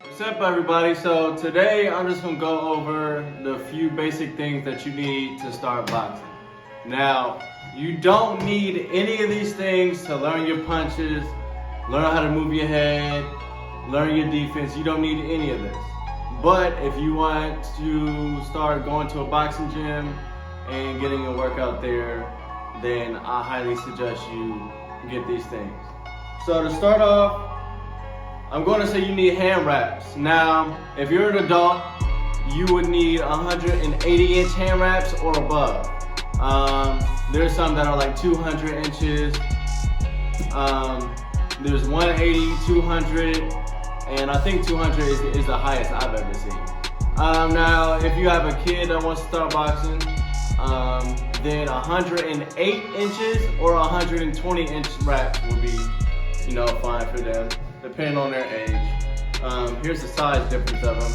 What's up, everybody? So today I'm just gonna go over the few basic things that you need to start boxing. Now, you don't need any of these things to learn your punches, learn how to move your head, learn your defense. You don't need any of this. But if you want to start going to a boxing gym and getting a workout there, then I highly suggest you get these things. So to start off, I'm going to say you need hand wraps. Now, if you're an adult, you would need 180-inch hand wraps or above. There's some that are like 200 inches. There's 180, 200, and I think 200 is the highest I've ever seen. Now, if you have a kid that wants to start boxing, then 108 inches or 120-inch wraps will be, fine for them, depending on their age. Here's the size difference of them.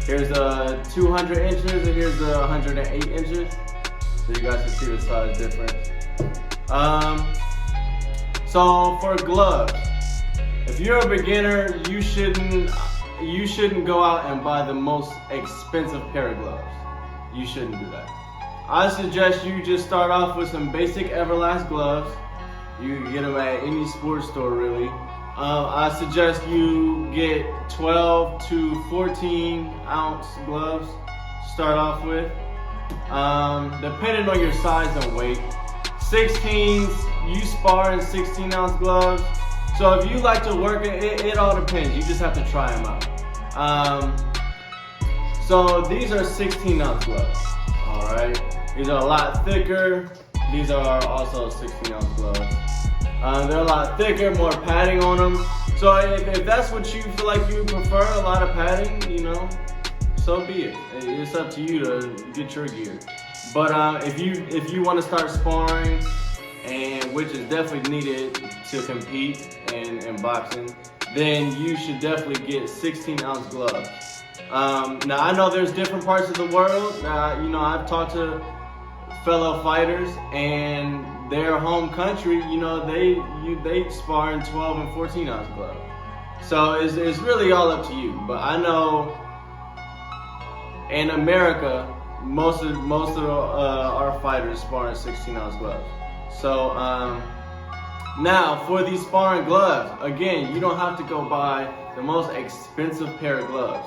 Here's 200 inches and here's 108 inches. So you guys can see the size difference. So for gloves, if you're a beginner, you shouldn't go out and buy the most expensive pair of gloves. You shouldn't do that. I suggest you just start off with some basic Everlast gloves. You can get them at any sports store, really. I suggest you get 12 to 14 ounce gloves to start off with. Depending on your size and weight. 16s, you spar in 16 ounce gloves. So if you like to work it all depends. You just have to try them out. So these are 16 ounce gloves. Alright. These are a lot thicker. These are also 16 ounce gloves. They're a lot thicker, more padding on them. So if that's what you feel like you prefer, a lot of padding, so be it. It's up to you to get your gear. But if you want to start sparring, and which is definitely needed to compete in boxing, then you should definitely get 16 ounce gloves. Now I know there's different parts of the world. I've talked to fellow fighters, and their home country, they spar in 12 and 14 ounce gloves. So it's really all up to you. But I know in America, most of our fighters spar in 16 ounce gloves. So now for these sparring gloves, again, you don't have to go buy the most expensive pair of gloves.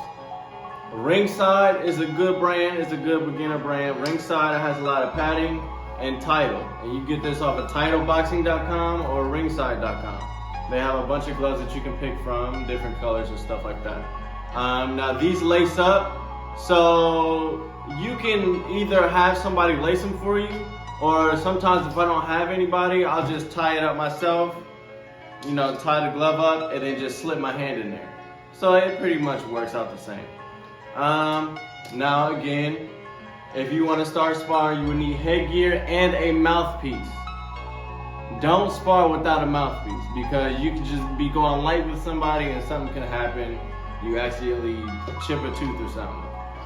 Ringside is a good brand, it's a good beginner brand. Ringside has a lot of padding and Title. And you get this off of TitleBoxing.com or Ringside.com. They have a bunch of gloves that you can pick from, different colors and stuff like that. Now these lace up, so you can either have somebody lace them for you, or sometimes if I don't have anybody, I'll just tie it up myself, tie the glove up and then just slip my hand in there. So it pretty much works out the same. Now again, if you want to start sparring, you would need headgear and a mouthpiece. Don't spar without a mouthpiece, because you can just be going light with somebody and something can happen. You accidentally chip a tooth or something.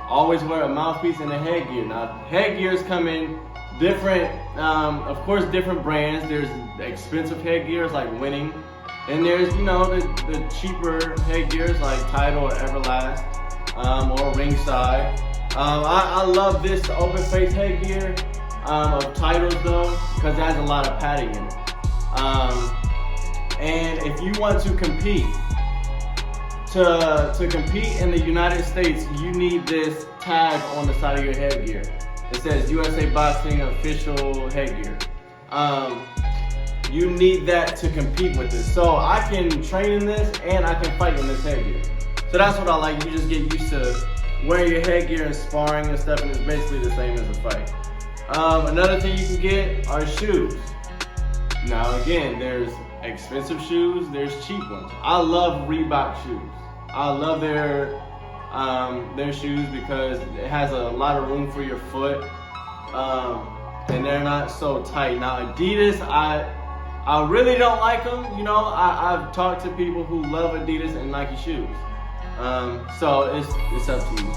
Always wear a mouthpiece and a headgear. Now headgears come in different, of course, different brands. There's expensive headgears like Winning, and there's the cheaper headgears like Title or Everlast. Or Ringside. I love this open face headgear of Titles though, because it has a lot of padding in it. And if you want to compete, to compete in the United States, you need this tag on the side of your headgear. It says USA Boxing Official Headgear. You need that to compete with this. So I can train in this and I can fight in this headgear. So that's what I like. You just get used to wearing your headgear and sparring and stuff, and it's basically the same as a fight. Another thing you can get are shoes. Now again, there's expensive shoes, there's cheap ones. I love Reebok shoes. I love their shoes because it has a lot of room for your foot, and they're not so tight. Now Adidas, I really don't like them. I've talked to people who love Adidas and Nike shoes. So it's up to you.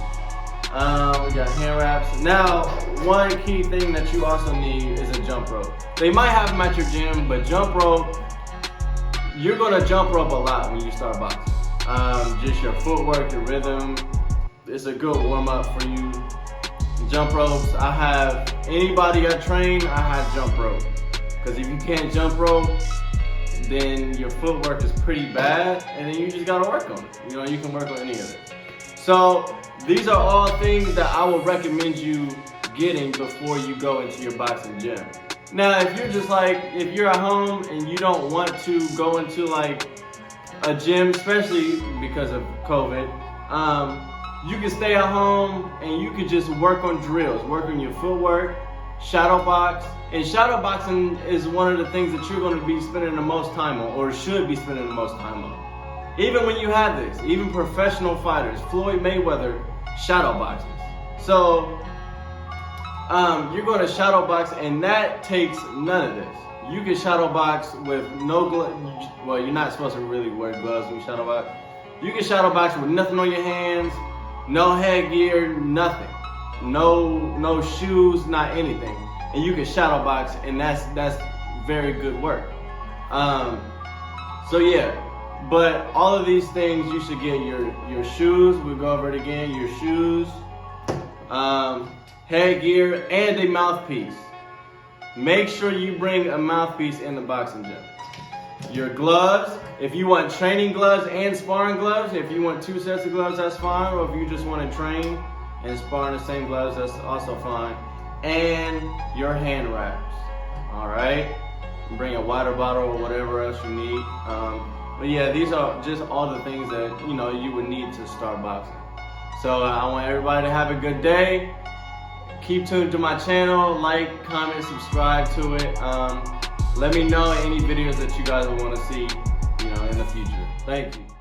We got hand wraps. Now, one key thing that you also need is a jump rope. They might have them at your gym, but jump rope, you're gonna jump rope a lot when you start boxing. just your footwork, your rhythm. It's a good warm up for you. Jump ropes, I have anybody I train, I have jump rope. Because if you can't jump rope, then your footwork is pretty bad, and then you just gotta work on it. You know, you can work on any of it. So these are all things that I would recommend you getting before you go into your boxing gym. Now, if you're just like, if you're at home and you don't want to go into like a gym, especially because of COVID, you can stay at home and you can just work on drills, work on your footwork, shadow box. And shadow boxing is one of the things that you're going to be spending the most time on, or should be spending the most time on. Even when you have this, even professional fighters, Floyd Mayweather shadow boxes. So you're going to shadow box, and that takes none of this. You can shadow box with no gloves. Well, you're not supposed to really wear gloves when you shadow box. You can shadow box with nothing on your hands, no headgear, nothing. No shoes, not anything. And you can shadow box, and that's very good work. So yeah, but all of these things you should get your shoes. We'll go over it again. Your shoes, headgear, and a mouthpiece. Make sure you bring a mouthpiece in the boxing gym. Your gloves, if you want training gloves and sparring gloves, if you want 2 sets of gloves, that's fine. Or if you just want to train and spar in the same gloves, that's also fine. And your hand wraps, all right? Bring a water bottle or whatever else you need. But yeah, these are just all the things that you would need to start boxing. So I want everybody to have a good day. Keep tuned to my channel, like, comment, subscribe to it. Let me know any videos that you guys will want to see, in the future. Thank you.